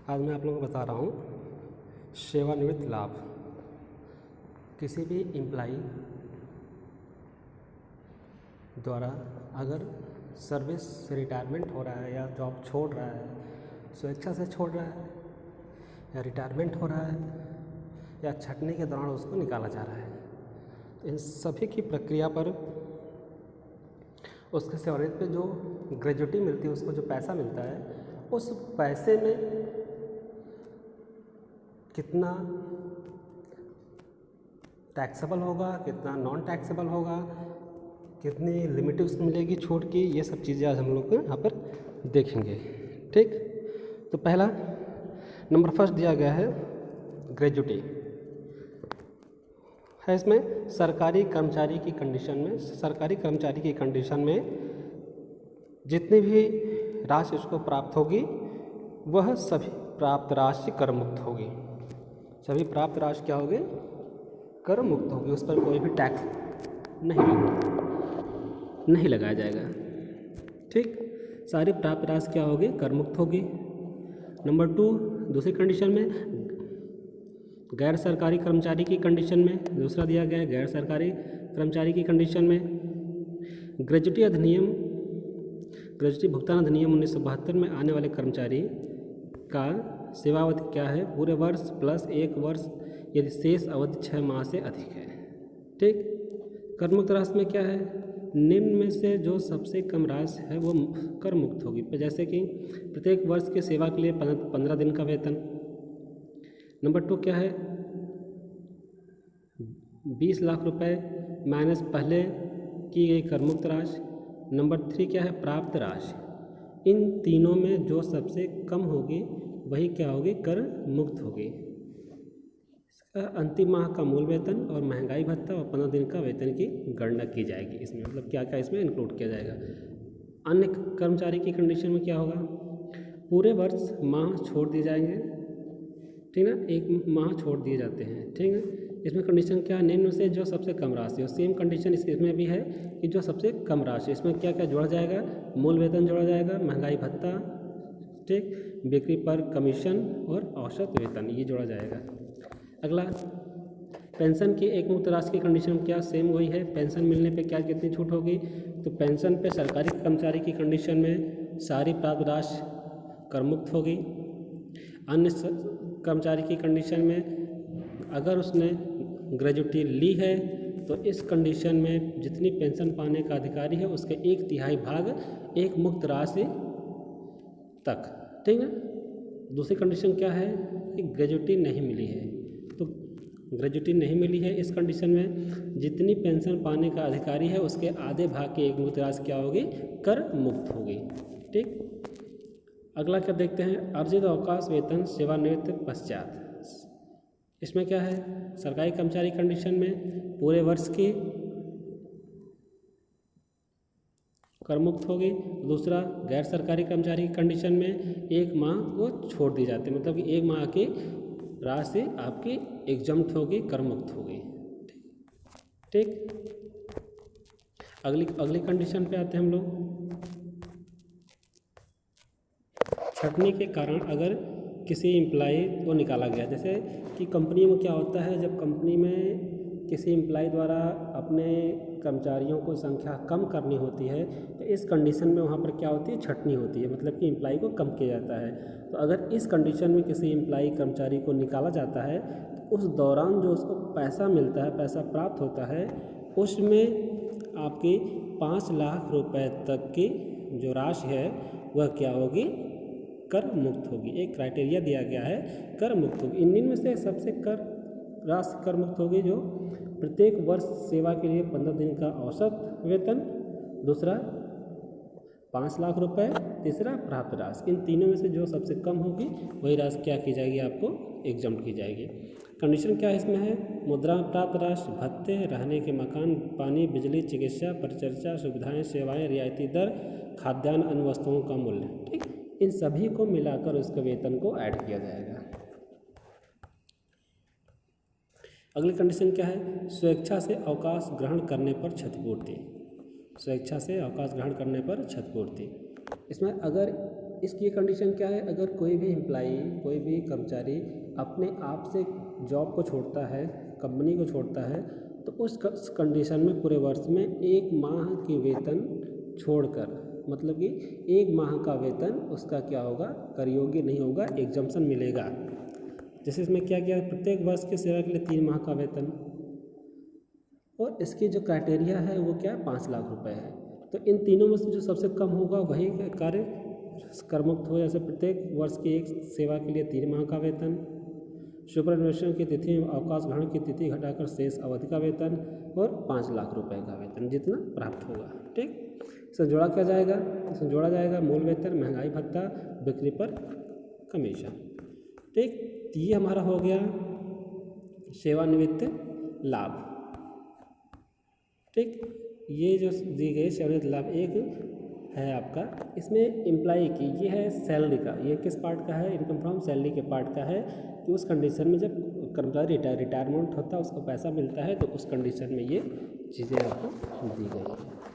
आज मैं आप लोगों को बता रहा हूँ सेवानिवृत्त लाभ। किसी भी एम्प्लाई द्वारा अगर सर्विस से रिटायरमेंट हो रहा है या जॉब छोड़ रहा है, स्वेच्छा से छोड़ रहा है या रिटायरमेंट हो रहा है या छँटनी के दौरान उसको निकाला जा रहा है, तो इन सभी की प्रक्रिया पर उसके सेवानिवृत्ति पे जो ग्रेजुटी मिलती है, उसको जो पैसा मिलता है, उस पैसे में कितना टैक्सेबल होगा, कितना नॉन टैक्सेबल होगा, कितनी लिमिट उसको मिलेगी छूट की, ये सब चीज़ें आज हम लोग यहाँ पर देखेंगे। ठीक, तो पहला नंबर फर्स्ट दिया गया है ग्रेजुटी है। इसमें सरकारी कर्मचारी की कंडीशन में जितनी भी राशि उसको प्राप्त होगी वह सभी प्राप्त राशि कर मुक्त होगी। सभी प्राप्त राशि क्या होगी? कर मुक्त होगी। उस पर कोई भी टैक्स नहीं लगाया जाएगा। ठीक, सारी प्राप्त राशि क्या होगी? कर मुक्त होगी। नंबर 2, दूसरी कंडीशन में गैर सरकारी कर्मचारी की कंडीशन में, दूसरा दिया गया है गैर सरकारी कर्मचारी की कंडीशन में ग्रेजुटी भुगतान अधिनियम 1972 में आने वाले कर्मचारी का सेवावधि क्या है? पूरे वर्ष प्लस 1 वर्ष यदि शेष अवधि 6 माह से अधिक है। ठीक, कर मुक्त राशि में क्या है? निम्न में से जो सबसे कम राशि है वो कर मुक्त होगी, जैसे कि प्रत्येक वर्ष की सेवा के लिए 15 दिन का वेतन। नंबर 2 क्या है? 20 लाख रुपए माइनस पहले की गई कर मुक्त राशि। नंबर 3 क्या है? प्राप्त राशि। इन तीनों में जो सबसे कम होगी वही क्या होगी? कर मुक्त होगी। अंतिम माह का मूल वेतन और महंगाई भत्ता और 15 दिन का वेतन की गणना की जाएगी। इसमें मतलब क्या क्या इसमें इंक्लूड किया जाएगा। अन्य कर्मचारी की कंडीशन में क्या होगा? पूरे वर्ष माह छोड़ दिए जाएंगे, ठीक ना, 1 माह छोड़ दिए जाते हैं। ठीक है, इसमें कंडीशन क्या है? निम्न से जो सबसे कम राशि हो। सेम कंडीशन इसमें भी है कि जो सबसे कम राशि, इसमें क्या क्या जोड़ा जाएगा? मूल वेतन जोड़ा जाएगा, महंगाई भत्ता, ठीक, बिक्री पर कमीशन और औसत वेतन, ये जोड़ा जाएगा। अगला, पेंशन की एक मुक्त राशि की कंडीशन क्या? सेम वही है। पेंशन मिलने पे क्या कितनी छूट होगी? तो पेंशन पे सरकारी कर्मचारी की कंडीशन में सारी प्राप्त राशि कर मुक्त होगी। अन्य कर्मचारी की कंडीशन में अगर उसने ग्रेजुटी ली है तो इस कंडीशन में जितनी पेंशन पाने का अधिकारी है उसके 1/3 भाग एक मुक्त राशि तक। ठीक है, दूसरी कंडीशन क्या है कि ग्रेजुटी नहीं मिली है, तो ग्रेजुटी नहीं मिली है इस कंडीशन में जितनी पेंशन पाने का अधिकारी है उसके आधे भाग की एक मुक्त राशि क्या होगी? कर मुक्त होगी। ठीक, अगला क्या देखते हैं? अर्जित अवकाश वेतन सेवानिवृत्ति पश्चात। इसमें क्या है? सरकारी कर्मचारी कंडीशन में पूरे वर्ष की कर मुक्त होगी। दूसरा, गैर सरकारी कर्मचारी की कंडीशन में 1 माह को छोड़ दी जाती है, मतलब कि 1 माह की राशि आपकी एग्जम्प्ट होगी, कर मुक्त होगी। ठीक, अगली कंडीशन पे आते हैं हम लोग। छँटनी के कारण अगर किसी एम्प्लाई को निकाला गया, जैसे कि कंपनी में क्या होता है, जब कंपनी में किसी एम्प्लाई द्वारा अपने कर्मचारियों को संख्या कम करनी होती है तो इस कंडीशन में वहाँ पर क्या होती है? छँटनी होती है, मतलब कि एम्प्लाई को कम किया जाता है। तो अगर इस कंडीशन में किसी एम्प्लाई कर्मचारी को निकाला जाता है तो उस दौरान जो उसको पैसा मिलता है, पैसा प्राप्त होता है, उसमें आपकी 5 लाख रुपए तक की जो राशि है वह क्या होगी? कर मुक्त होगी। एक क्राइटेरिया दिया गया है, कर मुक्त होगी। इन में से सबसे कर राशि कर मुक्त होगी जो प्रत्येक वर्ष सेवा के लिए 15 दिन का औसत वेतन, दूसरा 5 लाख रुपए, तीसरा प्राप्त राशि। इन तीनों में से जो सबसे कम होगी वही राशि क्या की जाएगी? आपको एग्जम्प्ट की जाएगी। कंडीशन क्या इसमें है? मुद्रा में प्राप्त राशि, भत्ते, रहने के मकान, पानी, बिजली, चिकित्सा, परिचर्या सुविधाएं, सेवाएं, रियायती दर, खाद्यान्न, अन्य वस्तुओं का मूल्य। ठीक, इन सभी को मिलाकर उसके वेतन को ऐड किया जाएगा। अगली कंडीशन क्या है? स्वेच्छा से अवकाश ग्रहण करने पर क्षतिपूर्ति। स्वेच्छा से अवकाश ग्रहण करने पर क्षतिपूर्ति। इसमें अगर इसकी कंडीशन क्या है, अगर कोई भी एम्प्लाई, कोई भी कर्मचारी अपने आप से जॉब को छोड़ता है, कंपनी को छोड़ता है, तो उस कंडीशन में पूरे वर्ष में 1 माह की वेतन छोड़कर, मतलब कि 1 माह का वेतन उसका क्या होगा, कर योग्य नहीं होगा, एग्जम्पशन मिलेगा। जैसे इसमें क्या किया, प्रत्येक वर्ष की सेवा के लिए 3 माह का वेतन, और इसकी जो क्राइटेरिया है वो क्या है, 5 लाख रुपए है। तो इन तीनों में से जो सबसे कम होगा वही कार्य करमुक्त हो। जैसे प्रत्येक वर्ष की एक सेवा के लिए 3 माह का वेतन, सुपरन्वेशन की तिथि, अवकाश ग्रहण की तिथि घटाकर शेष अवधि का वेतन, और 5 लाख रुपए का वेतन जितना प्राप्त होगा। ठीक, इसमें जोड़ा क्या जाएगा, इसमें जोड़ा जाएगा मूल वेतन, महंगाई भत्ता, बिक्री पर कमीशन। ठीक, ये हमारा हो गया सेवानिवृत्त लाभ। ठीक, ये जो दी गई सेवानिवृत्त लाभ एक है आपका, इसमें एम्प्लाई की, ये है सैलरी का, ये किस पार्ट का है, इनकम फ्रॉम सैलरी के पार्ट का है, कि उस कंडीशन में जब कर्मचारी रिटायरमेंट होता है, उसको पैसा मिलता है, तो उस कंडीशन में ये चीज़ें आपको दी गई है।